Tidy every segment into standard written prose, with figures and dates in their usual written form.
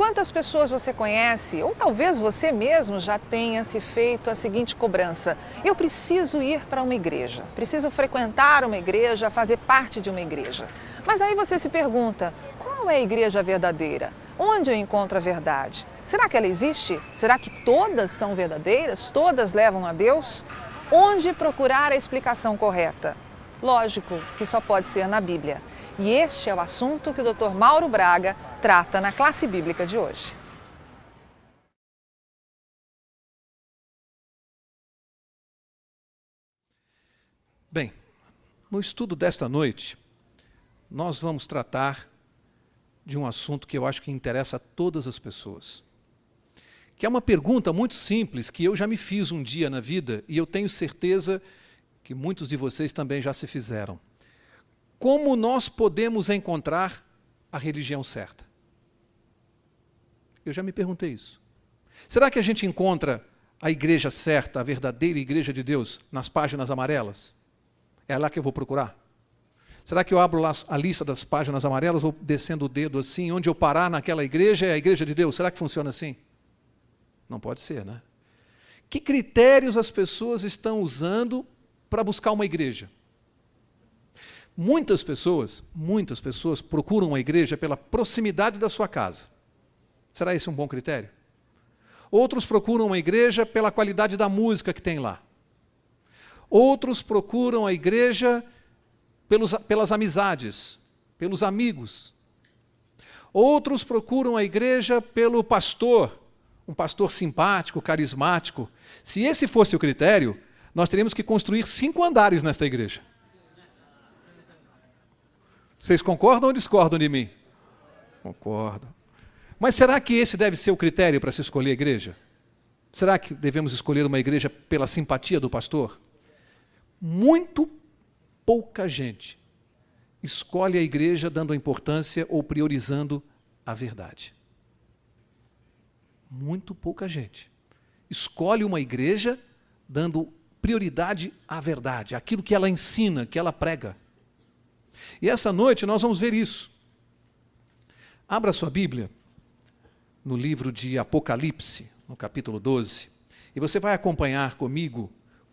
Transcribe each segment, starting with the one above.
Quantas pessoas você conhece, ou talvez você mesmo já tenha se feito a seguinte cobrança: eu preciso ir para uma igreja, preciso frequentar uma igreja, fazer parte de uma igreja. Mas aí você se pergunta: qual é a igreja verdadeira? Onde eu encontro a verdade? Será que ela existe? Será que todas são verdadeiras? Todas levam a Deus? Onde procurar a explicação correta? Lógico que só pode ser na Bíblia. E este é o assunto que o Dr. Mauro Braga trata na classe bíblica de hoje. Bem, no estudo desta noite, nós vamos tratar de um assunto que eu acho que interessa a todas as pessoas. Que é uma pergunta muito simples que eu já me fiz um dia na vida e eu tenho certeza que muitos de vocês também já se fizeram. Como nós podemos encontrar a religião certa? Eu já me perguntei isso. Será que a gente encontra a igreja certa, a verdadeira igreja de Deus, nas páginas amarelas? É lá que eu vou procurar? Será que eu abro lá a lista das páginas amarelas, ou descendo o dedo assim, onde eu parar naquela igreja é a igreja de Deus? Será que funciona assim? Não pode ser, né? Que critérios as pessoas estão usando para buscar uma igreja? Muitas pessoas procuram uma igreja pela proximidade da sua casa. Será esse um bom critério? Outros procuram uma igreja pela qualidade da música que tem lá. Outros procuram a igreja pelas amizades, pelos amigos. Outros procuram a igreja pelo pastor, um pastor simpático, carismático. Se esse fosse o critério, nós teríamos que construir 5 andares nesta igreja. Vocês concordam ou discordam de mim? Concordam. Mas será que esse deve ser o critério para se escolher a igreja? Será que devemos escolher uma igreja pela simpatia do pastor? Muito pouca gente escolhe a igreja dando importância ou priorizando a verdade. Muito pouca gente escolhe uma igreja dando prioridade à verdade, aquilo que ela ensina, que ela prega. E essa noite nós vamos ver isso. Abra sua Bíblia no livro de Apocalipse, no capítulo 12, e você vai acompanhar comigo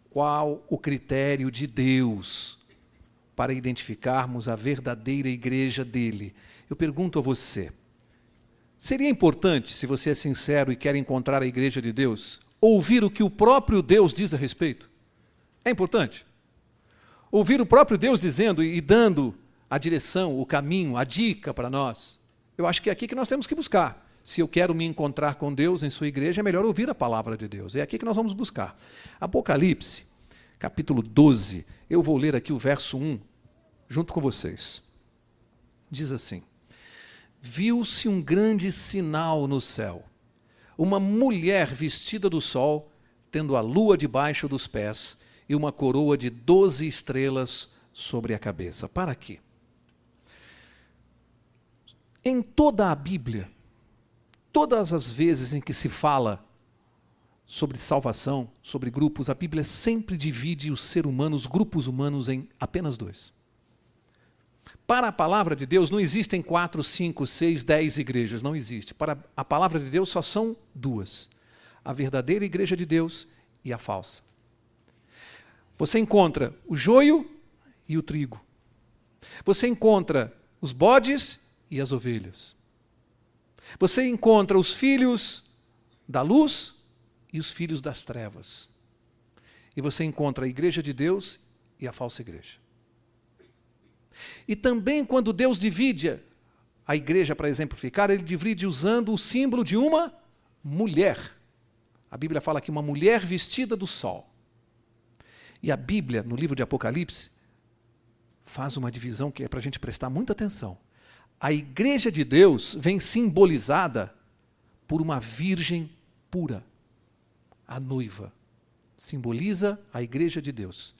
qual o critério de Deus para identificarmos a verdadeira igreja dele. Eu pergunto a você, seria importante, se você é sincero e quer encontrar a igreja de Deus, ouvir o que o próprio Deus diz a respeito? É importante? Ouvir o próprio Deus dizendo e dando a direção, o caminho, a dica para nós. Eu acho que é aqui que nós temos que buscar. Se eu quero me encontrar com Deus em sua igreja, é melhor ouvir a palavra de Deus. É aqui que nós vamos buscar. Apocalipse, capítulo 12, eu vou ler aqui o verso 1, junto com vocês. Diz assim: viu-se um grande sinal no céu, uma mulher vestida do sol, tendo a lua debaixo dos pés e uma coroa de 12 estrelas sobre a cabeça. Para aqui. Em toda a Bíblia, todas as vezes em que se fala sobre salvação, sobre grupos, a Bíblia sempre divide os seres humanos, os grupos humanos, em apenas 2. Para a palavra de Deus não existem 4, 5, 6, 10 igrejas, não existe. Para a palavra de Deus só são 2. A verdadeira igreja de Deus e a falsa. Você encontra o joio e o trigo. Você encontra os bodes e as ovelhas. Você encontra os filhos da luz e os filhos das trevas. E você encontra a igreja de Deus e a falsa igreja. E também quando Deus divide a igreja para exemplificar, ele divide usando o símbolo de uma mulher. A Bíblia fala aqui uma mulher vestida do sol. E a Bíblia, no livro de Apocalipse, faz uma divisão que é para a gente prestar muita atenção. A igreja de Deus vem simbolizada por uma virgem pura. A noiva simboliza a igreja de Deus.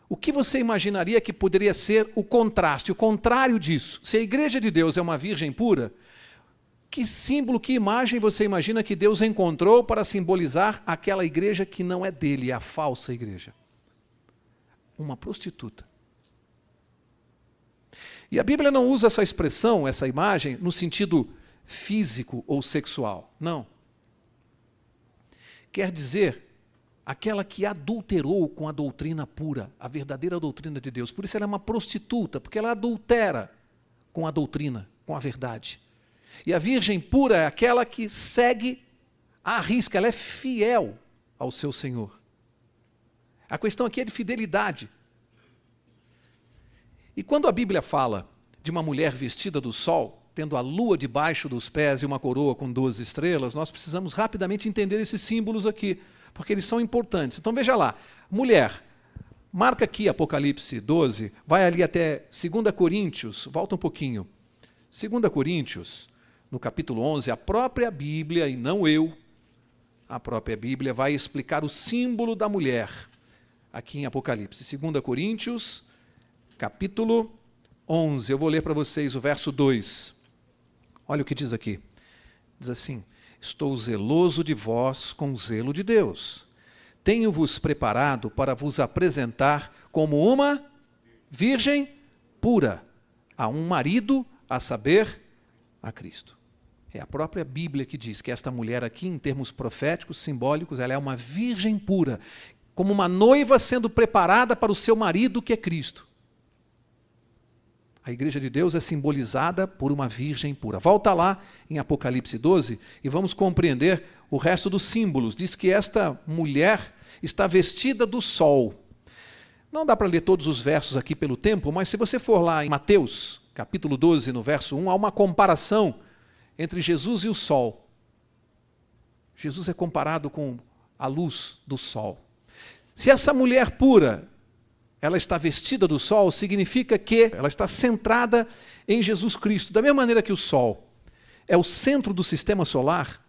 O que você imaginaria que poderia ser o contraste, o contrário disso? Se a igreja de Deus é uma virgem pura, que símbolo, que imagem você imagina que Deus encontrou para simbolizar aquela igreja que não é dele, é a falsa igreja? Uma prostituta. E a Bíblia não usa essa expressão, essa imagem, no sentido físico ou sexual. Não. Quer dizer, aquela que adulterou com a doutrina pura, a verdadeira doutrina de Deus. Por isso ela é uma prostituta, porque ela adultera com a doutrina, com a verdade. E a virgem pura é aquela que segue à risca, ela é fiel ao seu Senhor. A questão aqui é de fidelidade. E quando a Bíblia fala de uma mulher vestida do sol, tendo a lua debaixo dos pés e uma coroa com 12 estrelas, nós precisamos rapidamente entender esses símbolos aqui, porque eles são importantes. Então veja lá, mulher, marca aqui Apocalipse 12, vai ali até 2 Coríntios, volta um pouquinho. 2 Coríntios, no capítulo 11, a própria Bíblia, e não eu, a própria Bíblia vai explicar o símbolo da mulher, aqui em Apocalipse. 2 Coríntios, capítulo 11, eu vou ler para vocês o verso 2. Olha o que diz aqui. Diz assim: estou zeloso de vós com o zelo de Deus. Tenho-vos preparado para vos apresentar como uma virgem pura a um marido, a saber, a Cristo. É a própria Bíblia que diz que esta mulher aqui, em termos proféticos, simbólicos, ela é uma virgem pura, como uma noiva sendo preparada para o seu marido, que é Cristo. A igreja de Deus é simbolizada por uma virgem pura. Volta lá em Apocalipse 12 e vamos compreender o resto dos símbolos. Diz que esta mulher está vestida do sol. Não dá para ler todos os versos aqui pelo tempo, mas se você for lá em Mateus, capítulo 12, no verso 1, há uma comparação entre Jesus e o sol. Jesus é comparado com a luz do sol. Se essa mulher pura, ela está vestida do sol, significa que ela está centrada em Jesus Cristo. Da mesma maneira que o sol é o centro do sistema solar,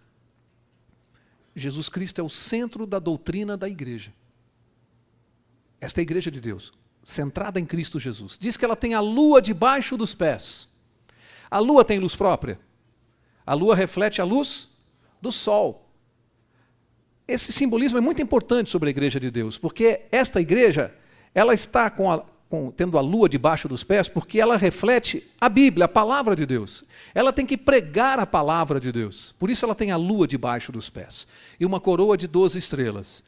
Jesus Cristo é o centro da doutrina da igreja. Esta é a igreja de Deus, centrada em Cristo Jesus. Diz que ela tem a lua debaixo dos pés. A lua tem luz própria. A lua reflete a luz do sol. Esse simbolismo é muito importante sobre a igreja de Deus, porque esta igreja, ela está tendo a lua debaixo dos pés porque ela reflete a Bíblia, a palavra de Deus. Ela tem que pregar a palavra de Deus. Por isso ela tem a lua debaixo dos pés. E uma coroa de 12 estrelas.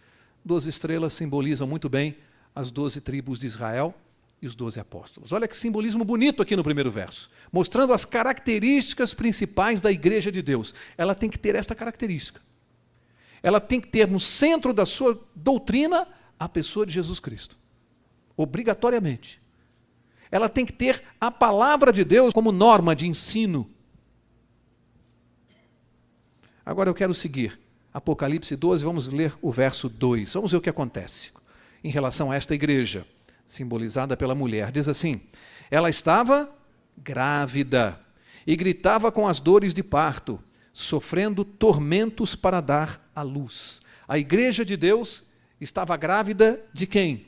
12 estrelas simbolizam muito bem as 12 tribos de Israel e os 12 apóstolos. Olha que simbolismo bonito aqui no primeiro verso, mostrando as características principais da igreja de Deus. Ela tem que ter esta característica. Ela tem que ter no centro da sua doutrina a pessoa de Jesus Cristo. Obrigatoriamente. Ela tem que ter a palavra de Deus como norma de ensino. Agora eu quero seguir. Apocalipse 12, vamos ler o verso 2. Vamos ver o que acontece em relação a esta igreja, simbolizada pela mulher. Diz assim: ela estava grávida e gritava com as dores de parto, sofrendo tormentos para dar à luz. A igreja de Deus estava grávida de quem?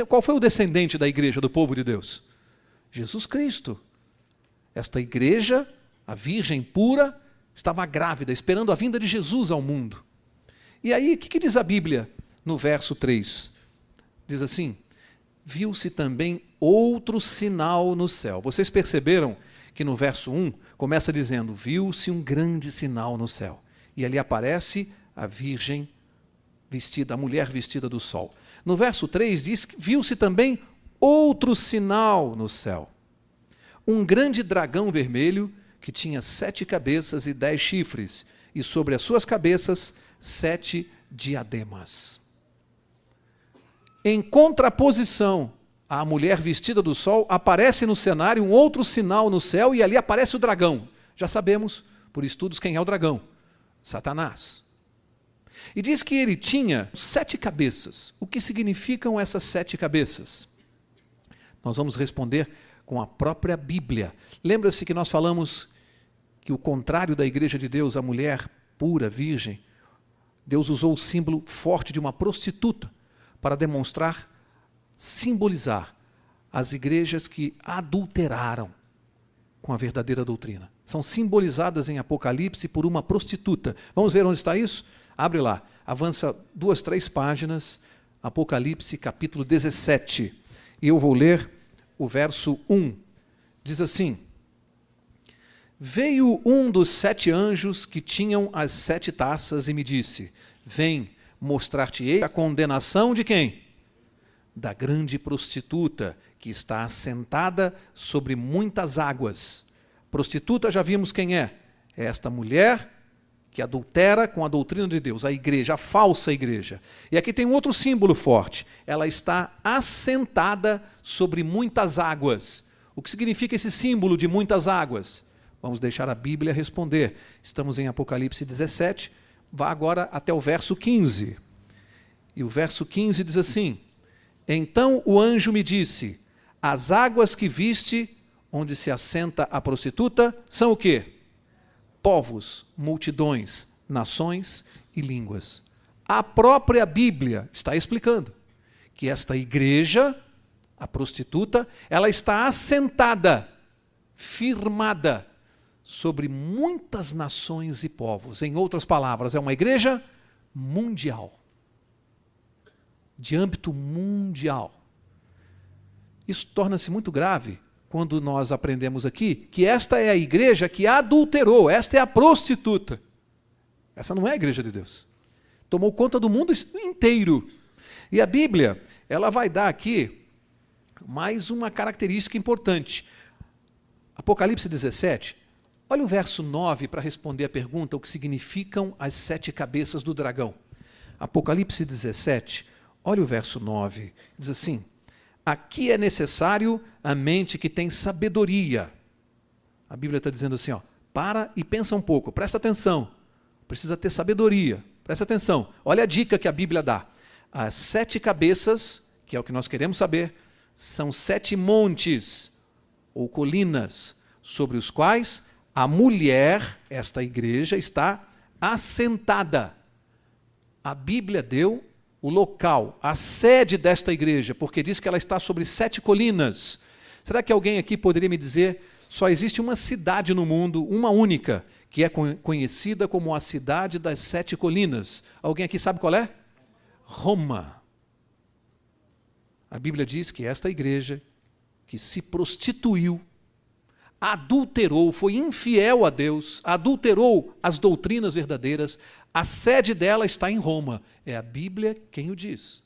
Qual foi o descendente da igreja do povo de Deus? Jesus Cristo. Esta igreja, a virgem pura, estava grávida, esperando a vinda de Jesus ao mundo. E aí, o que diz a Bíblia no verso 3? Diz assim: viu-se também outro sinal no céu. Vocês perceberam que no verso 1 começa dizendo: viu-se um grande sinal no céu. E ali aparece a virgem vestida, a mulher vestida do sol. No verso 3 diz que viu-se também outro sinal no céu. Um grande dragão vermelho que tinha 7 cabeças e 10 chifres, e sobre as suas cabeças 7 diademas. Em contraposição à mulher vestida do sol, aparece no cenário um outro sinal no céu, e ali aparece o dragão. Já sabemos, por estudos, quem é o dragão: Satanás. E diz que ele tinha 7 cabeças. O que significam essas 7 cabeças? Nós vamos responder com a própria Bíblia. Lembra-se que nós falamos que o contrário da igreja de Deus, a mulher pura, virgem, Deus usou o símbolo forte de uma prostituta para demonstrar, simbolizar as igrejas que adulteraram com a verdadeira doutrina. São simbolizadas em Apocalipse por uma prostituta. Vamos ver onde está isso? Abre lá, avança 2, 3 páginas, Apocalipse capítulo 17. E eu vou ler o verso 1. Diz assim: Veio um dos 7 anjos que tinham as 7 taças e me disse: vem, mostrar-te-ei a condenação de quem? Da grande prostituta, que está assentada sobre muitas águas. Prostituta, já vimos quem é. É esta mulher que adultera com a doutrina de Deus, a igreja, a falsa igreja. E aqui tem um outro símbolo forte. Ela está assentada sobre muitas águas. O que significa esse símbolo de muitas águas? Vamos deixar a Bíblia responder. Estamos em Apocalipse 17, vá agora até o verso 15. E o verso 15 diz assim: então o anjo me disse: as águas que viste, onde se assenta a prostituta, são o quê? Povos, multidões, nações e línguas. A própria Bíblia está explicando que esta igreja, a prostituta, ela está assentada, firmada, sobre muitas nações e povos. Em outras palavras, é uma igreja mundial, de âmbito mundial. Isso torna-se muito grave quando nós aprendemos aqui que esta é a igreja que adulterou, esta é a prostituta. Essa não é a igreja de Deus. Tomou conta do mundo inteiro. E a Bíblia, ela vai dar aqui mais uma característica importante. Apocalipse 17, olha o verso 9 para responder a pergunta: o que significam as 7 cabeças do dragão. Apocalipse 17, olha o verso 9, diz assim: aqui é necessário a mente que tem sabedoria. A Bíblia está dizendo assim, para e pensa um pouco, presta atenção. Precisa ter sabedoria, presta atenção. Olha a dica que a Bíblia dá. As 7 cabeças, que é o que nós queremos saber, são 7 montes ou colinas, sobre os quais a mulher, esta igreja, está assentada. A Bíblia deu o local, a sede desta igreja, porque diz que ela está sobre 7 colinas. Será que alguém aqui poderia me dizer, só existe uma cidade no mundo, uma única, que é conhecida como a cidade das 7 colinas? Alguém aqui sabe qual é? Roma. A Bíblia diz que esta igreja, que se prostituiu, adulterou, foi infiel a Deus, adulterou as doutrinas verdadeiras, a sede dela está em Roma. É a Bíblia quem o diz.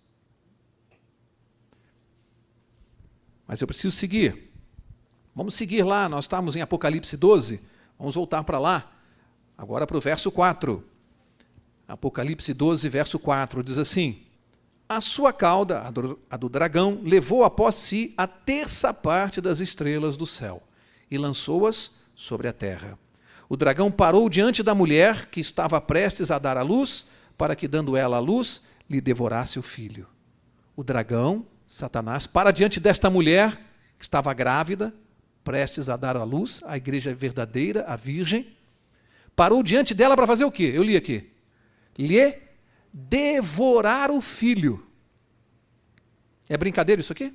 Mas eu preciso seguir. Vamos seguir lá, nós estamos em Apocalipse 12, vamos voltar para lá, agora para o verso 4. Apocalipse 12, verso 4, diz assim: a sua cauda, a do dragão, levou após si a 1/3 das estrelas do céu e lançou-as sobre a terra. O dragão parou diante da mulher que estava prestes a dar à luz, para que, dando ela à luz, lhe devorasse o filho. O dragão, Satanás, para diante desta mulher que estava grávida, prestes a dar à luz, a igreja verdadeira, a virgem, parou diante dela para fazer o quê? Eu li aqui. Lhe devorar o filho. É brincadeira isso aqui?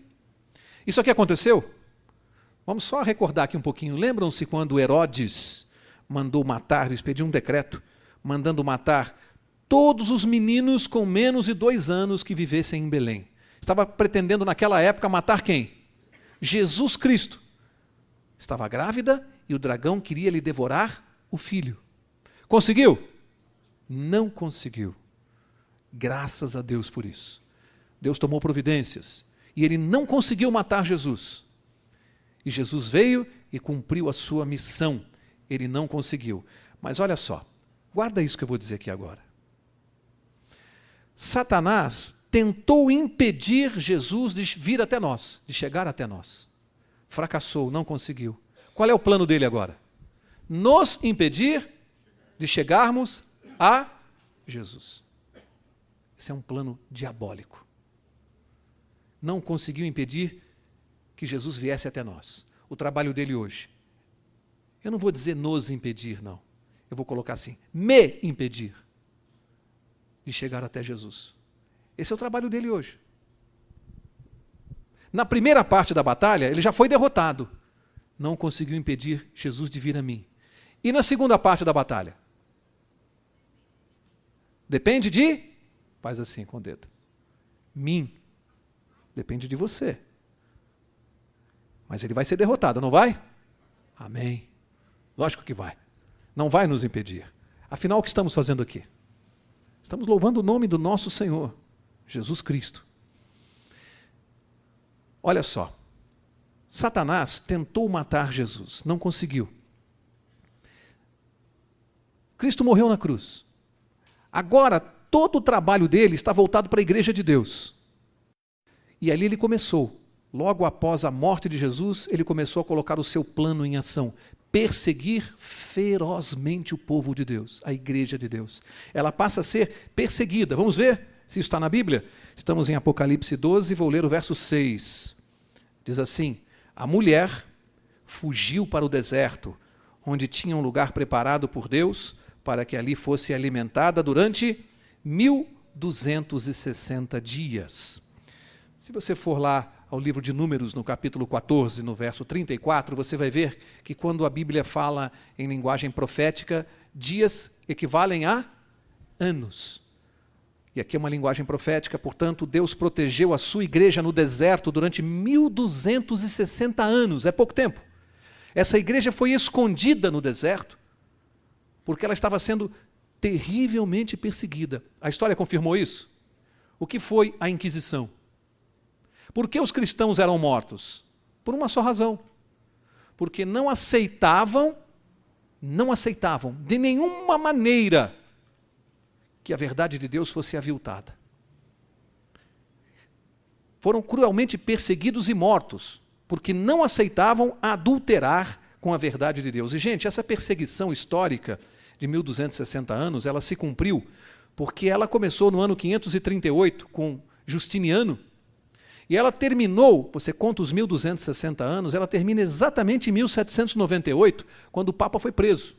Isso aqui aconteceu? Vamos só recordar aqui um pouquinho. Lembram-se quando Herodes mandou matar, expediu um decreto, mandando matar todos os meninos com menos de 2 anos que vivessem em Belém. Estava pretendendo naquela época matar quem? Jesus Cristo. Estava grávida e o dragão queria lhe devorar o filho. Conseguiu? Não conseguiu. Graças a Deus por isso. Deus tomou providências e ele não conseguiu matar Jesus. E Jesus veio e cumpriu a sua missão. Ele não conseguiu. Mas olha só, guarda isso que eu vou dizer aqui agora. Satanás tentou impedir Jesus de vir até nós, de chegar até nós. Fracassou, não conseguiu. Qual é o plano dele agora? Nos impedir de chegarmos a Jesus. Esse é um plano diabólico. Não conseguiu impedir que Jesus viesse até nós. O trabalho dele hoje. Eu não vou dizer nos impedir, não. Eu vou colocar assim, me impedir de chegar até Jesus. Esse é o trabalho dele hoje. Na primeira parte da batalha, ele já foi derrotado. Não conseguiu impedir Jesus de vir a mim. E na segunda parte da batalha? Depende de... Faz assim com o dedo. Mim. Depende de você. Mas ele vai ser derrotado, não vai? Amém. Lógico que vai. Não vai nos impedir. Afinal, o que estamos fazendo aqui? Estamos louvando o nome do nosso Senhor, Jesus Cristo. Olha só. Satanás tentou matar Jesus, não conseguiu. Cristo morreu na cruz. Agora, todo o trabalho dele está voltado para a igreja de Deus. E ali ele começou. Logo após a morte de Jesus, ele começou a colocar o seu plano em ação. Perseguir ferozmente o povo de Deus, a igreja de Deus. Ela passa a ser perseguida. Vamos ver se isso está na Bíblia? Estamos em Apocalipse 12, vou ler o verso 6. Diz assim: a mulher fugiu para o deserto, onde tinha um lugar preparado por Deus, para que ali fosse alimentada durante 1260 dias. Se você for lá ao livro de Números, no capítulo 14, no verso 34, você vai ver que quando a Bíblia fala em linguagem profética, dias equivalem a anos. E aqui é uma linguagem profética, portanto, Deus protegeu a sua igreja no deserto durante 1260 anos, é pouco tempo. Essa igreja foi escondida no deserto, porque ela estava sendo terrivelmente perseguida. A história confirmou isso. O que foi a Inquisição? Por que os cristãos eram mortos? Por uma só razão. Porque não aceitavam de nenhuma maneira que a verdade de Deus fosse aviltada. Foram cruelmente perseguidos e mortos, porque não aceitavam adulterar com a verdade de Deus. E, gente, essa perseguição histórica de 1260 anos, ela se cumpriu porque ela começou no ano 538 com Justiniano, e ela terminou, você conta os 1260 anos, ela termina exatamente em 1798, quando o Papa foi preso.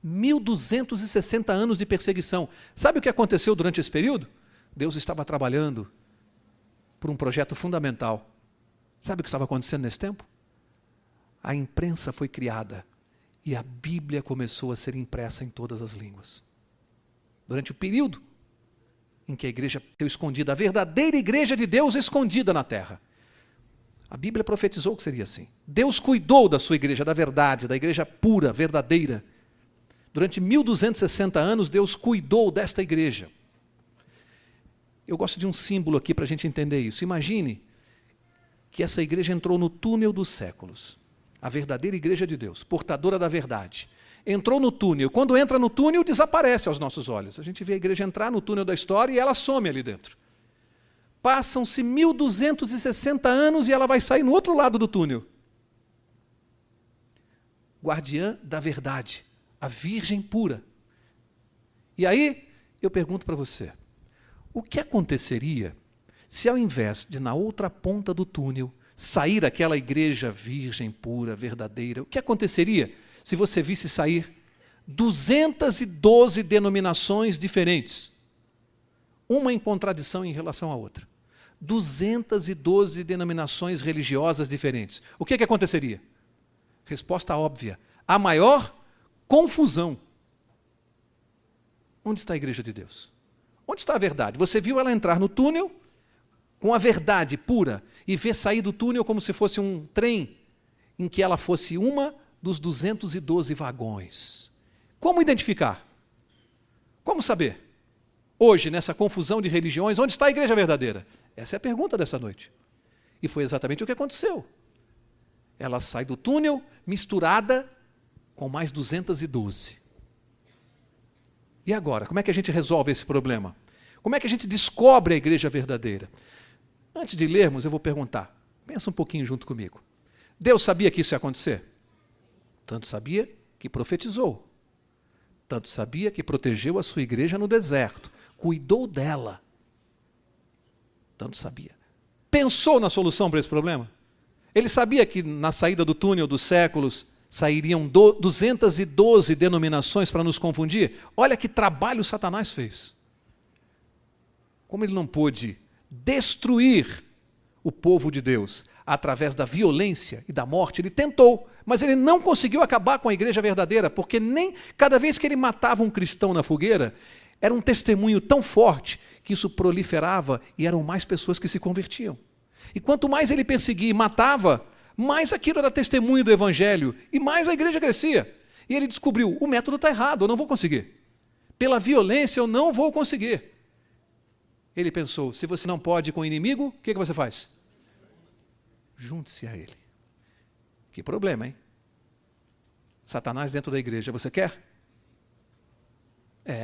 1260 anos de perseguição. Sabe o que aconteceu durante esse período? Deus estava trabalhando por um projeto fundamental. Sabe o que estava acontecendo nesse tempo? A imprensa foi criada e a Bíblia começou a ser impressa em todas as línguas. Durante o período em que a igreja foi escondida, a verdadeira igreja de Deus escondida na terra. A Bíblia profetizou que seria assim. Deus cuidou da sua igreja, da verdade, da igreja pura, verdadeira. Durante 1260 anos, Deus cuidou desta igreja. Eu gosto de um símbolo aqui para a gente entender isso. Imagine que essa igreja entrou no túnel dos séculos. A verdadeira igreja de Deus, portadora da verdade. Entrou no túnel. Quando entra no túnel, desaparece aos nossos olhos. A gente vê a igreja entrar no túnel da história e ela some ali dentro. Passam-se 1260 anos e ela vai sair no outro lado do túnel. Guardiã da verdade, a virgem pura. E aí, eu pergunto para você, o que aconteceria se ao invés de na outra ponta do túnel sair aquela igreja virgem, pura, verdadeira, o que aconteceria se você visse sair 212 denominações diferentes, uma em contradição em relação à outra? 212 denominações religiosas diferentes. O que aconteceria? Resposta óbvia. A maior confusão. Onde está a igreja de Deus? Onde está a verdade? Você viu ela entrar no túnel com a verdade pura e ver sair do túnel como se fosse um trem em que ela fosse uma dos 212 vagões. Como identificar? Como saber? Hoje, nessa confusão de religiões, onde está a igreja verdadeira? Essa é a pergunta dessa noite. E foi exatamente o que aconteceu. Ela sai do túnel misturada com mais 212. E agora, como é que a gente resolve esse problema? Como é que a gente descobre a igreja verdadeira? Antes de lermos, eu vou perguntar. Pensa um pouquinho junto comigo. Deus sabia que isso ia acontecer? Tanto sabia que profetizou. Tanto sabia que protegeu a sua igreja no deserto. Cuidou dela. Tanto sabia. Pensou na solução para esse problema? Ele sabia que na saída do túnel dos séculos sairiam 212 denominações para nos confundir? Olha que trabalho Satanás fez. Como ele não pôde destruir o povo de Deus através da violência e da morte, ele tentou, mas ele não conseguiu acabar com a igreja verdadeira, porque nem cada vez que ele matava um cristão na fogueira, era um testemunho tão forte que isso proliferava e eram mais pessoas que se convertiam. E quanto mais ele perseguia e matava, mais aquilo era testemunho do evangelho e mais a igreja crescia. E ele descobriu, o método está errado, eu não vou conseguir. Pela violência eu não vou conseguir. Ele pensou, se você não pode com o inimigo, o que você faz? Junte-se a ele. Que problema, hein? Satanás dentro da igreja, você quer?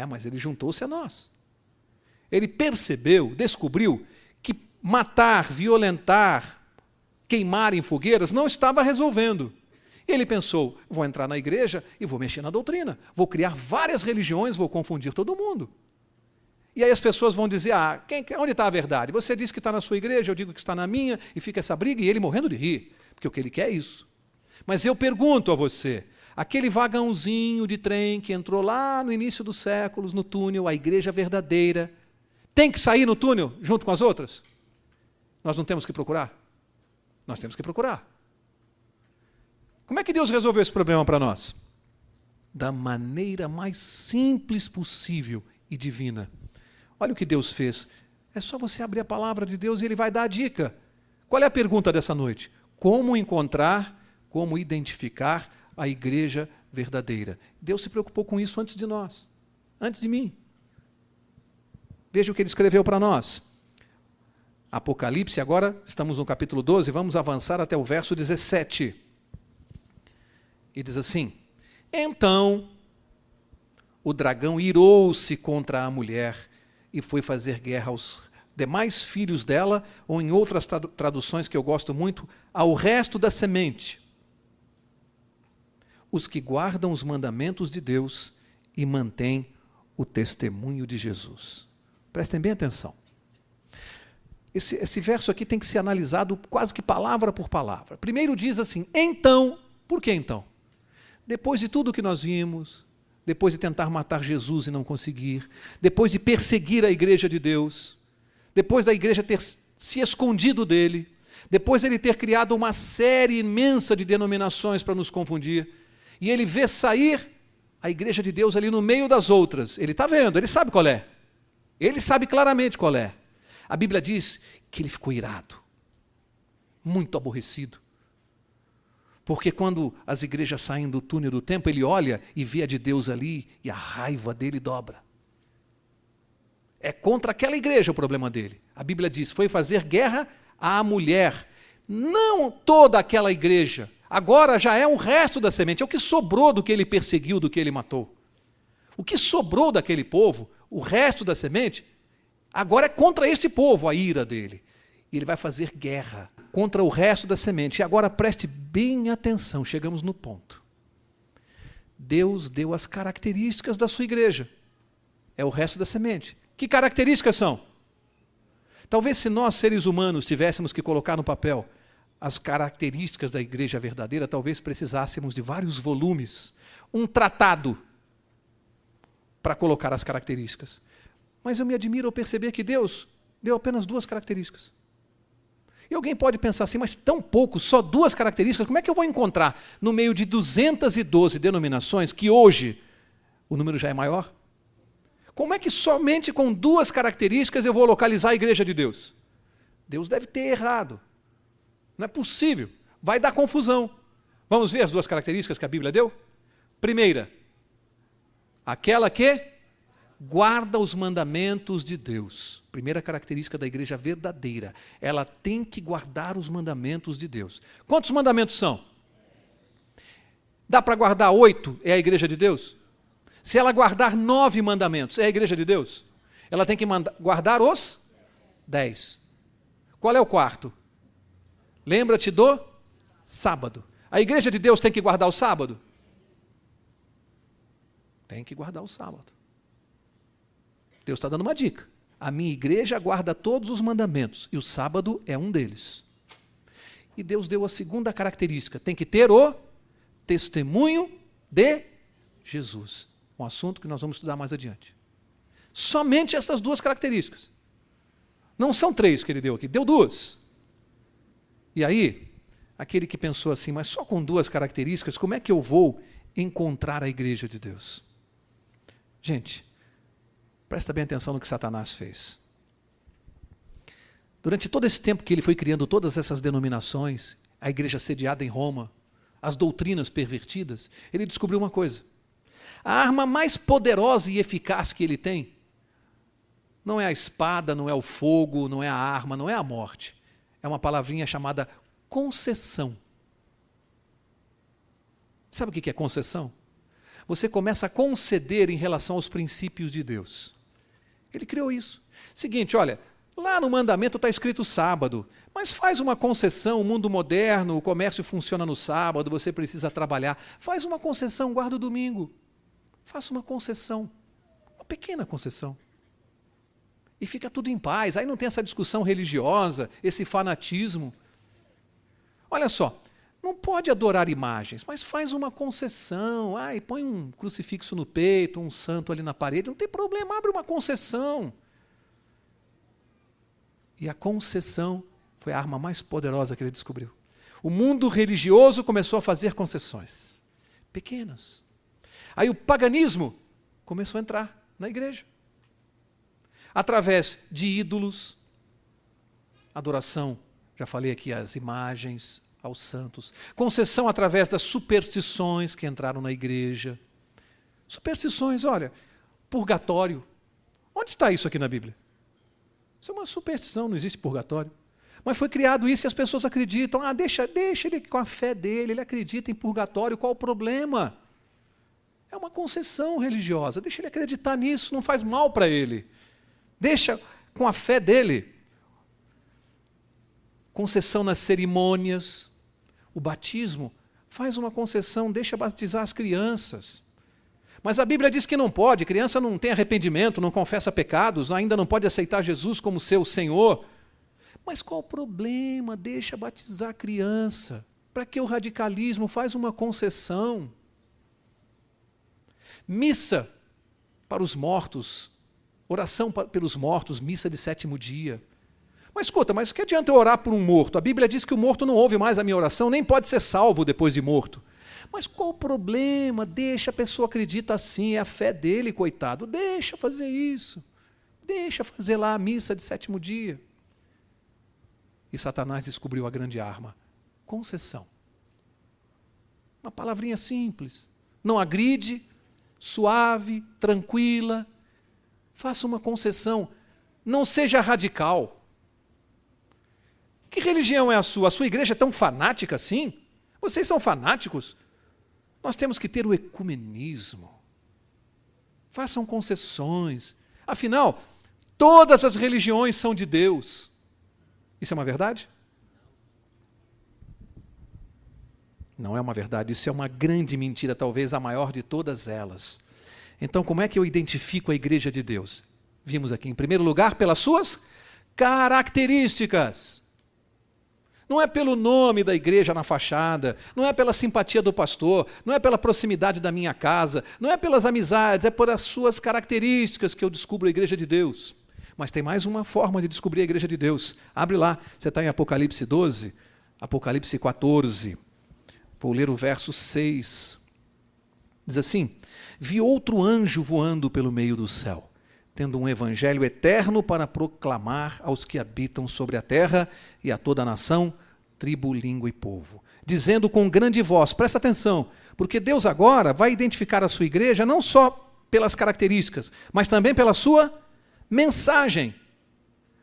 Mas ele juntou-se a nós. Ele percebeu, descobriu que matar, violentar, queimar em fogueiras não estava resolvendo. Ele pensou, vou entrar na igreja e vou mexer na doutrina, vou criar várias religiões, vou confundir todo mundo. E aí as pessoas vão dizer, onde está a verdade? Você diz que está na sua igreja, eu digo que está na minha, e fica essa briga, e ele morrendo de rir, porque o que ele quer é isso. Mas eu pergunto a você, aquele vagãozinho de trem que entrou lá no início dos séculos, no túnel, a igreja verdadeira, tem que sair no túnel junto com as outras? Nós não temos que procurar? Nós temos que procurar. Como é que Deus resolveu esse problema para nós? Da maneira mais simples possível e divina. Olha o que Deus fez. É só você abrir a palavra de Deus e Ele vai dar a dica. Qual é a pergunta dessa noite? Como encontrar, como identificar a igreja verdadeira? Deus se preocupou com isso antes de nós, antes de mim. Veja o que Ele escreveu para nós. Apocalipse, agora estamos no capítulo 12, vamos avançar até o verso 17. E diz assim, então o dragão irou-se contra a mulher e foi fazer guerra aos demais filhos dela, ou em outras traduções que eu gosto muito, ao resto da semente, os que guardam os mandamentos de Deus e mantêm o testemunho de Jesus. Prestem bem atenção. Esse verso aqui tem que ser analisado quase que palavra por palavra. Primeiro diz assim, então, por que então? Depois de tudo que nós vimos, depois de tentar matar Jesus e não conseguir, depois de perseguir a igreja de Deus, depois da igreja ter se escondido dele, depois dele ter criado uma série imensa de denominações para nos confundir, e ele vê sair a igreja de Deus ali no meio das outras. Ele está vendo, ele sabe qual é. Ele sabe claramente qual é. A Bíblia diz que ele ficou irado, muito aborrecido. Porque quando as igrejas saem do túnel do tempo, ele olha e vê a de Deus ali e a raiva dele dobra. É contra aquela igreja o problema dele. A Bíblia diz, foi fazer guerra à mulher. Não toda aquela igreja. Agora já é o resto da semente. É o que sobrou do que ele perseguiu, do que ele matou. O que sobrou daquele povo, o resto da semente, agora é contra esse povo a ira dele. E ele vai fazer guerra contra o resto da semente. E agora preste bem atenção, chegamos no ponto. Deus deu as características da sua igreja. É o resto da semente. Que características são? Talvez se nós, seres humanos, tivéssemos que colocar no papel as características da igreja verdadeira, talvez precisássemos de vários volumes, um tratado para colocar as características. Mas eu me admiro ao perceber que Deus deu apenas 2 características. E alguém pode pensar assim, mas tão pouco, só 2 características, como é que eu vou encontrar no meio de 212 denominações, que hoje o número já é maior? Como é que somente com 2 características eu vou localizar a igreja de Deus? Deus deve ter errado. Não é possível. Vai dar confusão. Vamos ver as 2 características que a Bíblia deu? Primeira, aquela que guarda os mandamentos de Deus. Primeira característica da igreja verdadeira. Ela tem que guardar os mandamentos de Deus. Quantos mandamentos são? Dá para guardar 8? É a igreja de Deus? Se ela guardar 9 mandamentos, é a igreja de Deus? Ela tem que guardar os 10. Qual é o quarto? Lembra-te do sábado. A igreja de Deus tem que guardar o sábado? Tem que guardar o sábado. Deus está dando uma dica. A minha igreja guarda todos os mandamentos, e o sábado é um deles. E Deus deu a segunda característica, tem que ter o testemunho de Jesus. Um assunto que nós vamos estudar mais adiante. Somente essas 2 características. Não são 3 que ele deu aqui, deu 2. E aí, aquele que pensou assim, mas só com 2 características, como é que eu vou encontrar a igreja de Deus? Gente, presta bem atenção no que Satanás fez. Durante todo esse tempo que ele foi criando todas essas denominações, a igreja sediada em Roma, as doutrinas pervertidas, ele descobriu uma coisa. A arma mais poderosa e eficaz que ele tem não é a espada, não é o fogo, não é a arma, não é a morte. É uma palavrinha chamada concessão. Sabe o que é concessão? Você começa a conceder em relação aos princípios de Deus. Ele criou isso. Seguinte, olha, lá no mandamento está escrito sábado, mas faz uma concessão, o mundo moderno, o comércio funciona no sábado, você precisa trabalhar. Faz uma concessão, guarda o domingo. Faça uma concessão, uma pequena concessão. E fica tudo em paz, aí não tem essa discussão religiosa, esse fanatismo. Olha só, não pode adorar imagens, mas faz uma concessão. Ai, põe um crucifixo no peito, um santo ali na parede, não tem problema, abre uma concessão. E a concessão foi a arma mais poderosa que ele descobriu. O mundo religioso começou a fazer concessões, pequenas. Aí o paganismo começou a entrar na igreja. Através de ídolos, adoração, já falei aqui, as imagens, aos santos. Concessão através das superstições que entraram na igreja. Superstições, olha, purgatório. Onde está isso aqui na Bíblia? Isso é uma superstição, não existe purgatório. Mas foi criado isso e as pessoas acreditam. Ah, deixa ele com a fé dele, ele acredita em purgatório, qual o problema? É uma concessão religiosa, deixa ele acreditar nisso, não faz mal para ele. Deixa com a fé dele. Concessão nas cerimônias. O batismo faz uma concessão, deixa batizar as crianças. Mas a Bíblia diz que não pode, criança não tem arrependimento, não confessa pecados, ainda não pode aceitar Jesus como seu Senhor. Mas qual o problema? Deixa batizar a criança. Para que o radicalismo? Faz uma concessão. Missa para os mortos, oração pelos mortos, missa de 7º dia. Mas escuta, mas que adianta eu orar por um morto? A Bíblia diz que o morto não ouve mais a minha oração, nem pode ser salvo depois de morto. Mas qual o problema? Deixa a pessoa acredita assim, é a fé dele, coitado. Deixa fazer isso. Deixa fazer lá a missa de 7º dia. E Satanás descobriu a grande arma, concessão. Uma palavrinha simples. Não agride, suave, tranquila. Faça uma concessão. Não seja radical. Que religião é a sua? A sua igreja é tão fanática assim? Vocês são fanáticos? Nós temos que ter o ecumenismo. Façam concessões. Afinal, todas as religiões são de Deus. Isso é uma verdade? Não é uma verdade, isso é uma grande mentira, talvez a maior de todas elas. Então, como é que eu identifico a igreja de Deus? Vimos aqui, em primeiro lugar, pelas suas características. Não é pelo nome da igreja na fachada, não é pela simpatia do pastor, não é pela proximidade da minha casa, não é pelas amizades, é por as suas características que eu descubro a igreja de Deus. Mas tem mais uma forma de descobrir a igreja de Deus. Abre lá, você está em Apocalipse 12, Apocalipse 14. Vou ler o verso 6. Diz assim: vi outro anjo voando pelo meio do céu, tendo um evangelho eterno para proclamar aos que habitam sobre a terra e a toda a nação, tribo, língua e povo, dizendo com grande voz, presta atenção, porque Deus agora vai identificar a sua igreja não só pelas características, mas também pela sua mensagem.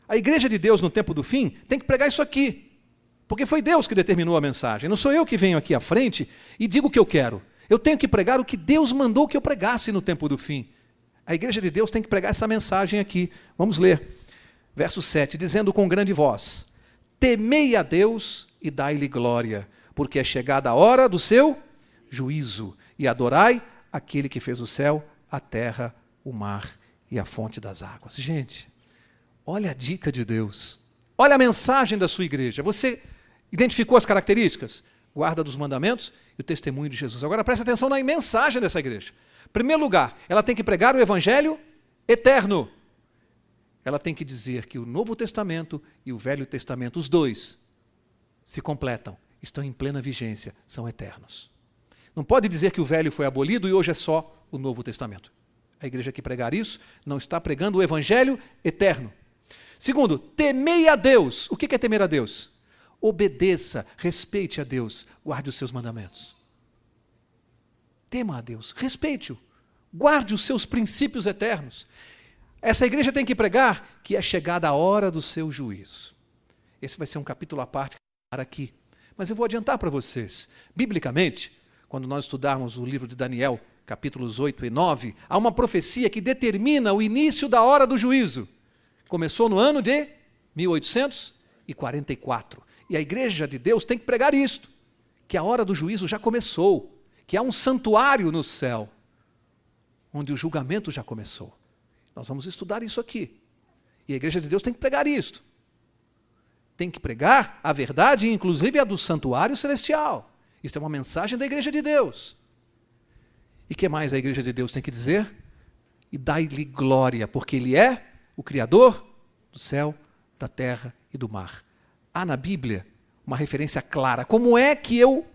A igreja de Deus no tempo do fim tem que pregar isso aqui, porque foi Deus que determinou a mensagem. Não sou eu que venho aqui à frente e digo o que eu quero. Eu tenho que pregar o que Deus mandou que eu pregasse no tempo do fim. A igreja de Deus tem que pregar essa mensagem aqui. Vamos ler. Verso 7, dizendo com grande voz: temei a Deus e dai-lhe glória, porque é chegada a hora do seu juízo, e adorai aquele que fez o céu, a terra, o mar e a fonte das águas. Gente, olha a dica de Deus. Olha a mensagem da sua igreja. Você identificou as características? Guarda dos mandamentos e o testemunho de Jesus. Agora presta atenção na mensagem dessa igreja. Em primeiro lugar, ela tem que pregar o evangelho eterno. Ela tem que dizer que o Novo Testamento e o Velho Testamento, os dois, se completam, estão em plena vigência, são eternos. Não pode dizer que o Velho foi abolido e hoje é só o Novo Testamento. A igreja que pregar isso não está pregando o evangelho eterno. Segundo, temei a Deus. O que é temer a Deus? Obedeça, respeite a Deus, guarde os seus mandamentos. Tema a Deus, respeite-o, guarde os seus princípios eternos. Essa igreja tem que pregar que é chegada a hora do seu juízo. Esse vai ser um capítulo à parte aqui. Mas eu vou adiantar para vocês. Biblicamente, quando nós estudarmos o livro de Daniel, capítulos 8 e 9, há uma profecia que determina o início da hora do juízo. Começou no ano de 1844. E a igreja de Deus tem que pregar isto, que a hora do juízo já começou, que há um santuário no céu, onde o julgamento já começou. Nós vamos estudar isso aqui. E a igreja de Deus tem que pregar isto. Tem que pregar a verdade, inclusive a do santuário celestial. Isso é uma mensagem da igreja de Deus. E o que mais a igreja de Deus tem que dizer? E dai-lhe glória, porque Ele é o Criador do céu, da terra e do mar. Há na Bíblia uma referência clara. Como é que eu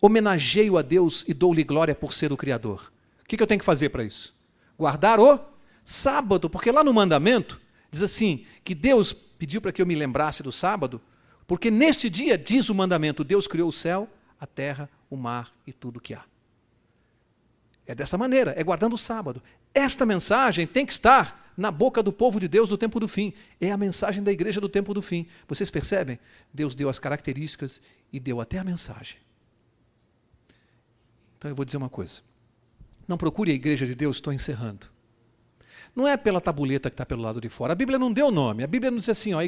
homenageio a Deus e dou-lhe glória por ser o Criador? O que eu tenho que fazer para isso? Guardar o sábado, porque lá no mandamento diz assim, que Deus pediu para que eu me lembrasse do sábado, porque neste dia, diz o mandamento, Deus criou o céu, a terra, o mar e tudo o que há. É dessa maneira, é guardando o sábado. Esta mensagem tem que estar na boca do povo de Deus do tempo do fim. É a mensagem da igreja do tempo do fim. Vocês percebem? Deus deu as características e deu até a mensagem. Então eu vou dizer uma coisa. Não procure a igreja de Deus, estou encerrando. Não é pela tabuleta que está pelo lado de fora. A Bíblia não deu nome. A Bíblia não diz assim, ó,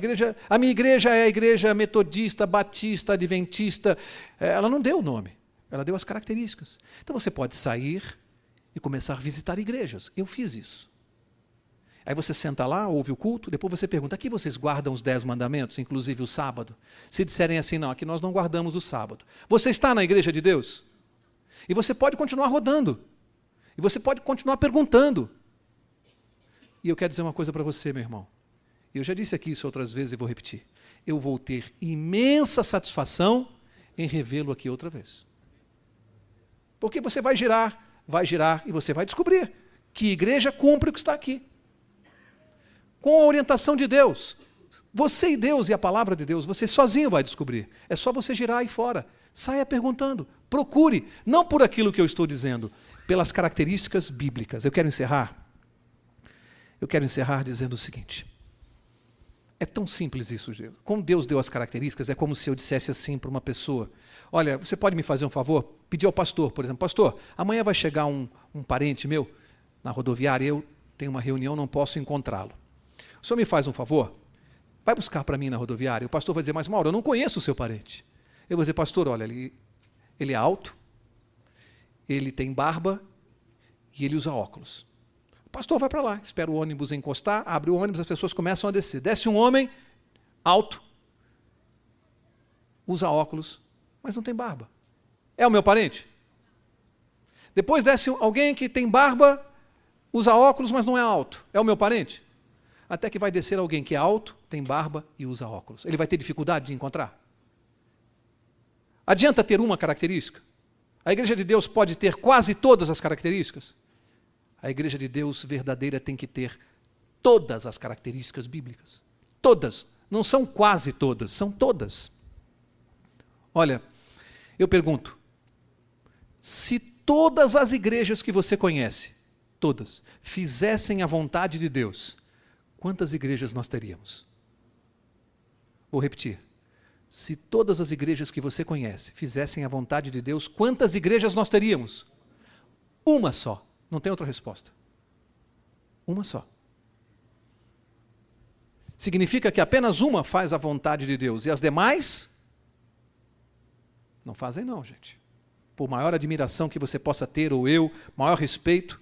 a minha igreja é a igreja metodista, batista, adventista. Ela não deu nome. Ela deu as características. Então você pode sair e começar a visitar igrejas. Eu fiz isso. Aí você senta lá, ouve o culto, depois você pergunta, aqui vocês guardam os 10 mandamentos, inclusive o sábado? Se disserem assim, não, aqui nós não guardamos o sábado. Você está na igreja de Deus? E você pode continuar rodando. E você pode continuar perguntando. E eu quero dizer uma coisa para você, meu irmão. Eu já disse aqui isso outras vezes e vou repetir. Eu vou ter imensa satisfação em revê-lo aqui outra vez. Porque você vai girar e você vai descobrir que igreja cumpre o que está aqui. Com a orientação de Deus. Você e Deus e a palavra de Deus, você sozinho vai descobrir. É só você girar aí fora. Saia perguntando. Procure. Não por aquilo que eu estou dizendo, pelas características bíblicas. Eu quero encerrar dizendo o seguinte. É tão simples isso, Deus. Como Deus deu as características, é como se eu dissesse assim para uma pessoa, olha, você pode me fazer um favor? Pedir ao pastor, por exemplo, pastor, amanhã vai chegar um parente meu na rodoviária, eu tenho uma reunião, não posso encontrá-lo. O senhor me faz um favor? Vai buscar para mim na rodoviária. O pastor vai dizer, mas Mauro, eu não conheço o seu parente. Eu vou dizer, pastor, olha, ele é alto, ele tem barba e ele usa óculos. O pastor vai para lá, espera o ônibus encostar, abre o ônibus, as pessoas começam a descer. Desce um homem alto, usa óculos, mas não tem barba. É o meu parente? Depois desce alguém que tem barba, usa óculos, mas não é alto. É o meu parente? Até que vai descer alguém que é alto, tem barba e usa óculos. Ele vai ter dificuldade de encontrar? Adianta ter uma característica? A igreja de Deus pode ter quase todas as características? A igreja de Deus verdadeira tem que ter todas as características bíblicas. Todas. Não são quase todas, são todas. Olha, eu pergunto, se todas as igrejas que você conhece, todas, fizessem a vontade de Deus, quantas igrejas nós teríamos? Vou repetir. Se todas as igrejas que você conhece fizessem a vontade de Deus, quantas igrejas nós teríamos? Uma só. Não tem outra resposta. Uma só. Significa que apenas uma faz a vontade de Deus e as demais não fazem não, gente. Por maior admiração que você possa ter, ou eu, maior respeito.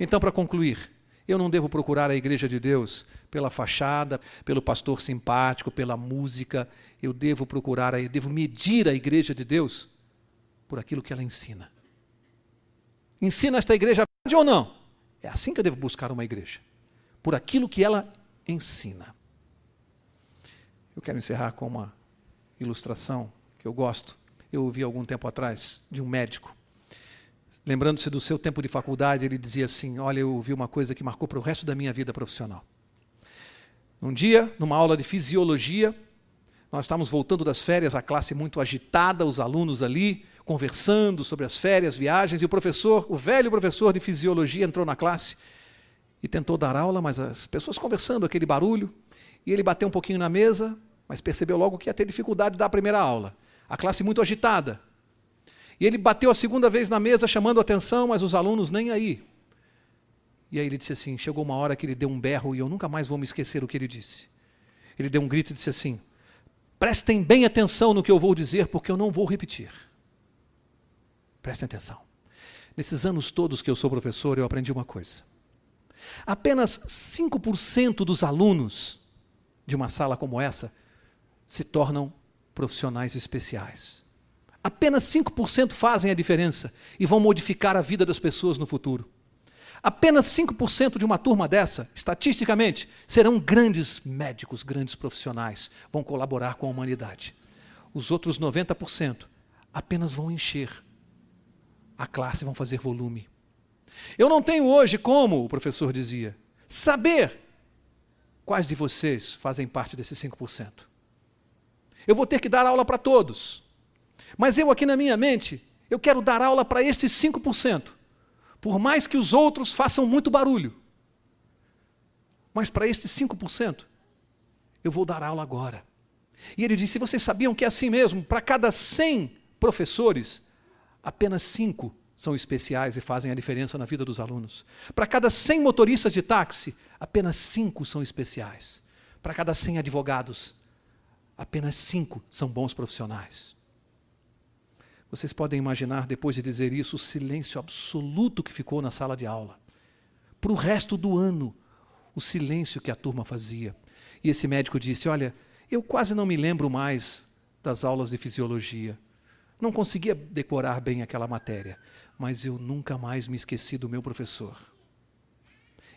Então, para concluir, eu não devo procurar a igreja de Deus pela fachada, pelo pastor simpático, pela música. Eu devo devo medir a igreja de Deus por aquilo que ela ensina. Ensina esta igreja a verdade ou não? É assim que eu devo buscar uma igreja. Por aquilo que ela ensina. Eu quero encerrar com uma ilustração que eu gosto. Eu ouvi algum tempo atrás de um médico. Lembrando-se do seu tempo de faculdade, ele dizia assim, olha, eu ouvi uma coisa que marcou para o resto da minha vida profissional. Um dia, numa aula de fisiologia, Nós estávamos voltando das férias, a classe muito agitada, os alunos ali, conversando sobre as férias, viagens, e o professor, o velho professor de fisiologia entrou na classe e tentou dar aula, mas as pessoas conversando, aquele barulho, e ele bateu um pouquinho na mesa, mas percebeu logo que ia ter dificuldade de dar a primeira aula. A classe muito agitada. E ele bateu a segunda vez na mesa, chamando a atenção, mas os alunos nem aí. E aí ele disse assim, chegou uma hora que ele deu um berro, e eu nunca mais vou me esquecer o que ele disse. Ele deu um grito e disse assim, prestem bem atenção no que eu vou dizer, porque eu não vou repetir. Prestem atenção. Nesses anos todos que eu sou professor, eu aprendi uma coisa. Apenas 5% dos alunos de uma sala como essa se tornam profissionais especiais. Apenas 5% fazem a diferença e vão modificar a vida das pessoas no futuro. Apenas 5% de uma turma dessa, estatisticamente, serão grandes médicos, grandes profissionais, vão colaborar com a humanidade. Os outros 90% apenas vão encher a classe, vão fazer volume. Eu não tenho hoje como, o professor dizia, saber quais de vocês fazem parte desses 5%. Eu vou ter que dar aula para todos. Mas eu aqui na minha mente, eu quero dar aula para esses 5%. Por mais que os outros façam muito barulho. Mas para esses 5%, eu vou dar aula agora. E ele disse, vocês sabiam que é assim mesmo? Para cada 100 professores, apenas 5 são especiais e fazem a diferença na vida dos alunos. Para cada 100 motoristas de táxi, apenas 5 são especiais. Para cada 100 advogados, apenas 5 são bons profissionais. Vocês podem imaginar, depois de dizer isso, o silêncio absoluto que ficou na sala de aula. Para o resto do ano, o silêncio que a turma fazia. E esse médico disse, olha, eu quase não me lembro mais das aulas de fisiologia. Não conseguia decorar bem aquela matéria, mas eu nunca mais me esqueci do meu professor.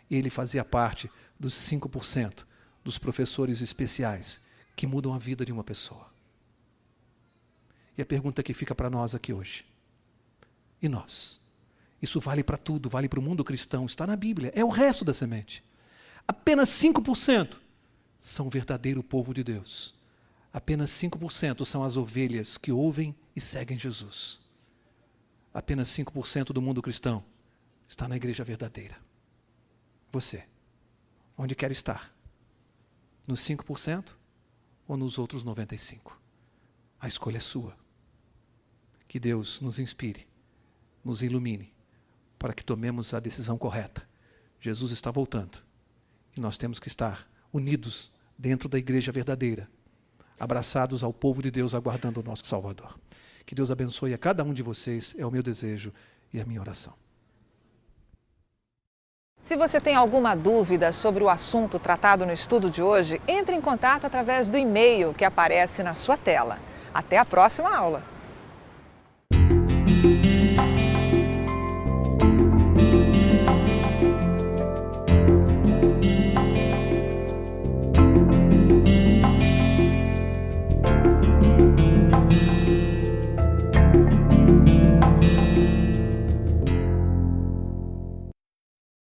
Ele fazia parte dos 5% dos professores especiais que mudam a vida de uma pessoa. E a pergunta que fica para nós aqui hoje. E nós? Isso vale para tudo, vale para o mundo cristão, está na Bíblia, é o resto da semente. Apenas 5% são o verdadeiro povo de Deus. Apenas 5% são as ovelhas que ouvem e seguem Jesus. Apenas 5% do mundo cristão está na igreja verdadeira. Você, onde quer estar? Nos 5% ou nos outros 95%? A escolha é sua. Que Deus nos inspire, nos ilumine, para que tomemos a decisão correta. Jesus está voltando e nós temos que estar unidos dentro da igreja verdadeira, abraçados ao povo de Deus, aguardando o nosso Salvador. Que Deus abençoe a cada um de vocês, é o meu desejo e a minha oração. Se você tem alguma dúvida sobre o assunto tratado no estudo de hoje, entre em contato através do e-mail que aparece na sua tela. Até a próxima aula!